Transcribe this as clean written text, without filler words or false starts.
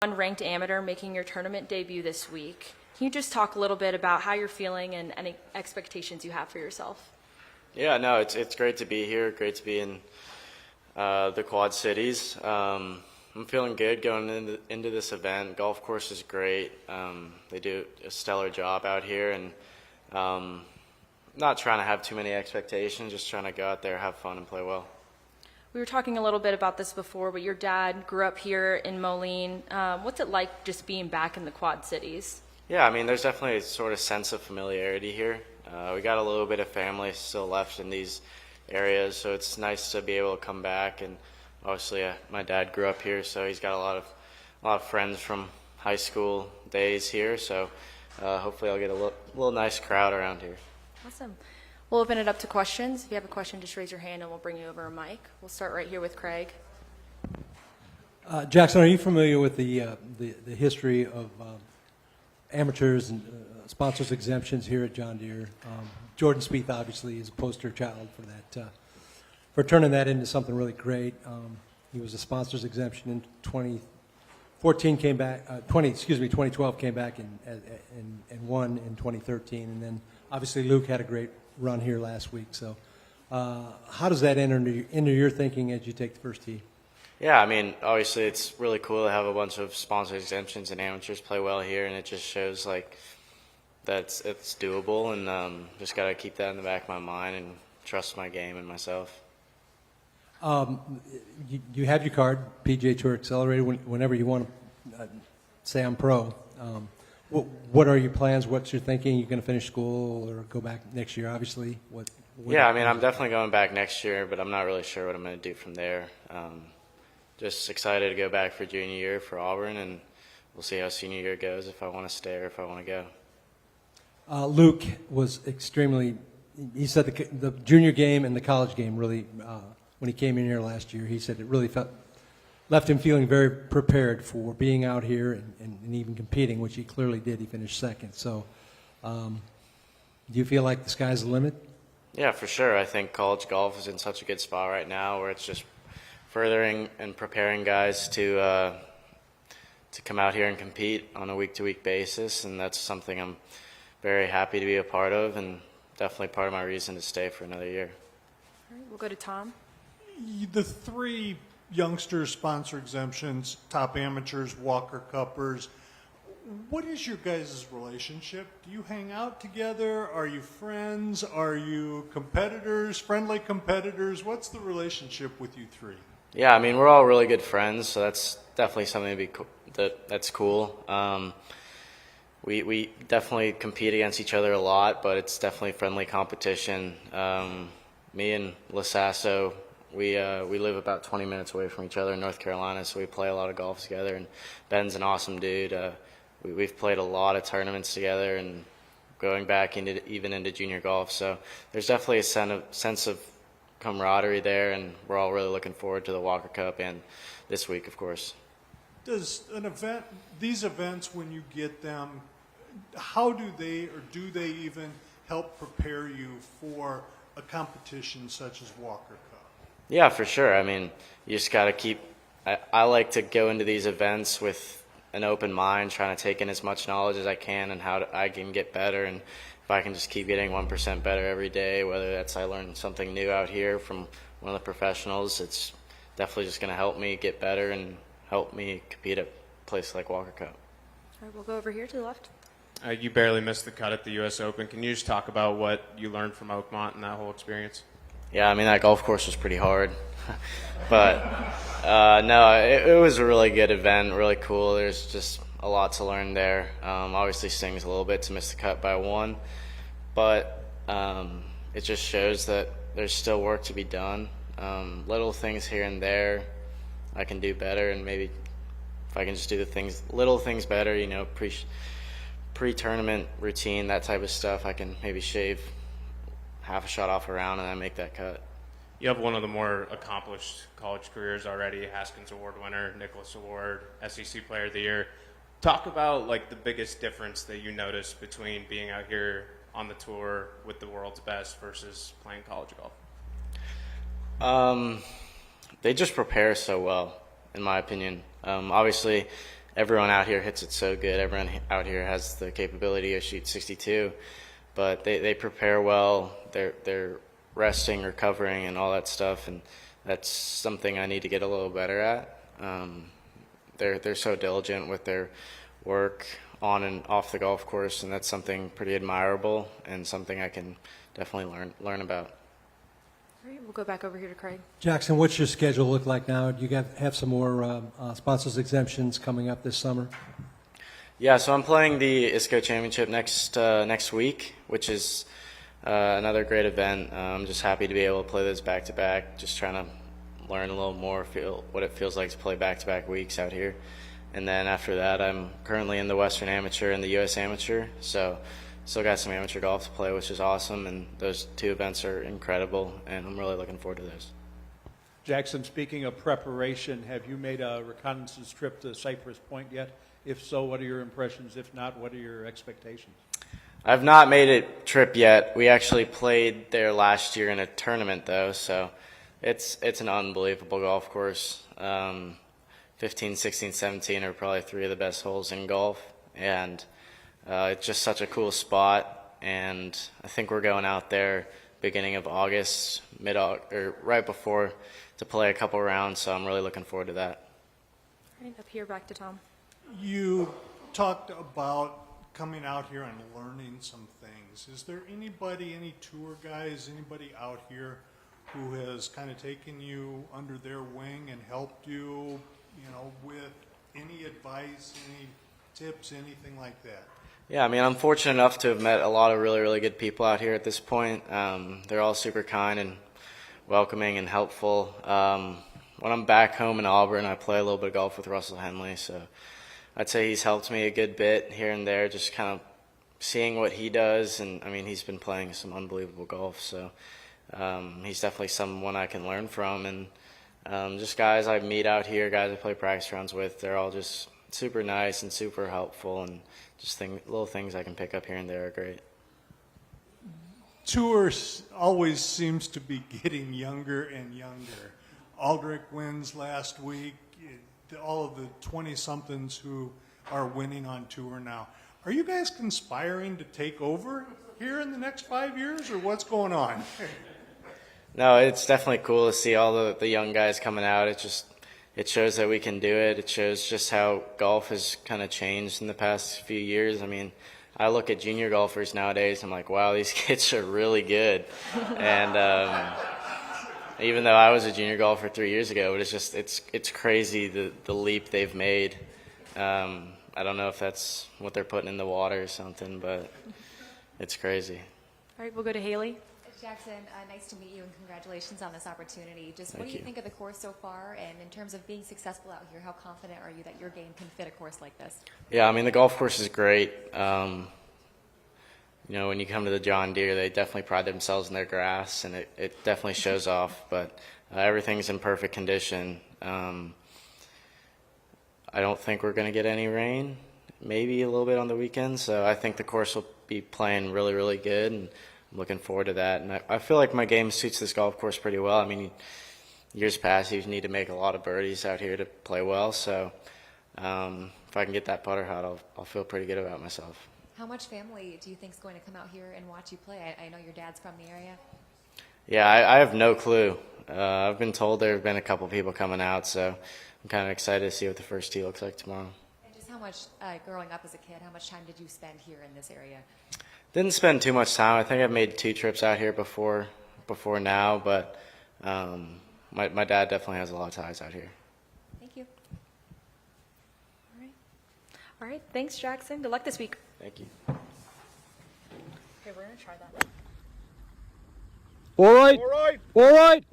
Unranked amateur making your tournament debut this week. Can you just talk a little bit about how you're feeling and any expectations you have for yourself? Yeah, no, it's great to be here. Great to be in the Quad Cities. I'm feeling good going into this event. Golf course is great. They do a stellar job out here, and not trying to have too many expectations. Just trying to go out there, have fun, and play well. We were talking a little bit about this before, but your dad grew up here in Moline. What's it like just being back in the Quad Cities? Yeah, I mean, there's definitely a sort of sense of familiarity here. We got a little bit of family still left in these areas, so it's nice to be able to come back. And obviously, my dad grew up here, so he's got a lot of friends from high school days here. So hopefully, I'll get a little nice crowd around here. Awesome. We'll open it up to questions. If you have a question, just raise your hand and we'll bring you over a mic. We'll start right here with Craig. Jackson, are you familiar with the history of amateurs and sponsors exemptions here at John Deere? Jordan Spieth obviously is a poster child for that, for turning that into something really great. He was a sponsors exemption in 2014, came back, 2012 came back and won in 2013, and then obviously Luke had a great run here last week. So how does that enter into your thinking as you take the first tee? Yeah, I mean, obviously it's really cool to have a bunch of sponsor exemptions and amateurs play well here, and it just shows like that it's doable, and just got to keep that in the back of my mind and trust my game and myself. You have your card, PGA Tour Accelerated, whenever you want to say I'm pro. What are your plans? What's your thinking? You going to finish school or go back next year, obviously? Yeah, I mean, I'm definitely going back next year, but I'm not really sure what I'm going to do from there. Just excited to go back for junior year for Auburn, and we'll see how senior year goes, if I want to stay or if I want to go. Luke was extremely – he said the junior game and the college game really when he came in here last year, he said it really left him feeling very prepared for being out here and even competing, which he clearly did. He finished second. So do you feel like the sky's the limit? Yeah, for sure. I think college golf is in such a good spot right now where it's just furthering and preparing guys to come out here and compete on a week-to-week basis, and that's something I'm very happy to be a part of, and definitely part of my reason to stay for another year. All right, we'll go to Tom. The three youngsters sponsor exemptions, top amateurs, Walker Cuppers. What is your guys' relationship? Do you hang out together? Are you friends? Are you competitors, friendly competitors? What's the relationship with you three? Yeah, I mean, we're all really good friends, so that's definitely something to be that's cool. We definitely compete against each other a lot, but it's definitely friendly competition. Me and Lasasso, we live about 20 minutes away from each other in North Carolina, so we play a lot of golf together. And Ben's an awesome dude. We've played a lot of tournaments together, and going back even into junior golf. So there's definitely a sense of camaraderie there, and we're all really looking forward to the Walker Cup and this week, of course. Does these events, when you get them, how do they even help prepare you for a competition such as Walker Cup? Yeah, for sure. I mean, you just got to keep – I like to go into these events with an open mind, trying to take in as much knowledge as I can and how I can get better. And if I can just keep getting 1% better every day, whether that's I learn something new out here from one of the professionals, it's definitely just going to help me get better and help me compete at a place like Walker Cup. All right, we'll go over here to the left. You barely missed the cut at the U.S. Open. Can you just talk about what you learned from Oakmont and that whole experience? Yeah, I mean, that golf course was pretty hard. But, no, it was a really good event, really cool. There's just a lot to learn there. Obviously stings a little bit to miss the cut by one. But it just shows that there's still work to be done. Little things here and there I can do better, and maybe if I can just do little things better, you know, pre-tournament routine, that type of stuff, I can maybe shave half a shot off a round and then make that cut. You have one of the more accomplished college careers already, Haskins Award winner, Nicholas Award, SEC Player of the Year. Talk about like the biggest difference that you noticed between being out here on the tour with the world's best versus playing college golf. They just prepare so well, in my opinion. Obviously, everyone out here hits it so good. Everyone out here has the capability to shoot 62, but they prepare well. They're resting, recovering, and all that stuff, and that's something I need to get a little better at. They're so diligent with their work on and off the golf course, and that's something pretty admirable and something I can definitely learn about. All right, we'll go back over here to Craig. Jackson, what's your schedule look like now? Do you have some more sponsors exemptions coming up this summer? Yeah, so I'm playing the ISCO Championship next week, which is another great event. I'm just happy to be able to play those back-to-back, just trying to learn a little more, feel what it feels like to play back-to-back weeks out here. And then after that, I'm currently in the Western Amateur and the U.S. Amateur, so still got some amateur golf to play, which is awesome, and those two events are incredible, and I'm really looking forward to those. Jackson, speaking of preparation, have you made a reconnaissance trip to Cypress Point yet? If so, what are your impressions? If not, what are your expectations? I've not made a trip yet. We actually played there last year in a tournament, though, so it's an unbelievable golf course. 15, 16, 17 are probably three of the best holes in golf, and it's just such a cool spot, and I think we're going out there beginning of August, or right before, to play a couple rounds, so I'm really looking forward to that. All right, up here, back to Tom. You talked about coming out here and learning some things. Is there anybody, any tour guys, anybody out here who has kind of taken you under their wing and helped you, with any advice, any tips, anything like that? Yeah, I mean, I'm fortunate enough to have met a lot of really, really good people out here at this point. They're all super kind and welcoming and helpful. When I'm back home in Auburn, I play a little bit of golf with Russell Henley, so I'd say he's helped me a good bit here and there, just kind of seeing what he does. And, I mean, he's been playing some unbelievable golf, so he's definitely someone I can learn from. And just guys I meet out here, guys I play practice rounds with, they're all just super nice and super helpful, and just little things I can pick up here and there are great. Tour always seems to be getting younger and younger. Aldrich wins last week. All of the 20-somethings who are winning on tour now. Are you guys conspiring to take over here in the next 5 years, or what's going on? No, it's definitely cool to see all the young guys coming out. It shows that we can do it. It shows just how golf has kind of changed in the past few years. I mean, I look at junior golfers nowadays, I'm like, wow, these kids are really good. And even though I was a junior golfer 3 years ago, but it's crazy the leap they've made. I don't know if that's what they're putting in the water or something, but it's crazy. All right, we'll go to Haley. Jackson, nice to meet you, and congratulations on this opportunity. Just what do you think of the course so far, and in terms of being successful out here, how confident are you that your game can fit a course like this? Yeah, I mean, the golf course is great. When you come to the John Deere, they definitely pride themselves in their grass, and it definitely shows off, but everything's in perfect condition. I don't think we're going to get any rain, maybe a little bit on the weekend, so I think the course will be playing really, really good, and I'm looking forward to that. And I feel like my game suits this golf course pretty well. I mean, years past, you need to make a lot of birdies out here to play well, so if I can get that putter hot, I'll feel pretty good about myself. How much family do you think is going to come out here and watch you play? I know your dad's from the area. Yeah, I have no clue. I've been told there have been a couple people coming out, so I'm kind of excited to see what the first tee looks like tomorrow. And just how much, growing up as a kid, how much time did you spend here in this area? Didn't spend too much time. I think I've made 2 trips out here before now, but my dad definitely has a lot of ties out here. Thank you. All right, thanks, Jackson. Good luck this week. Thank you. Okay, we're going to try that. All right.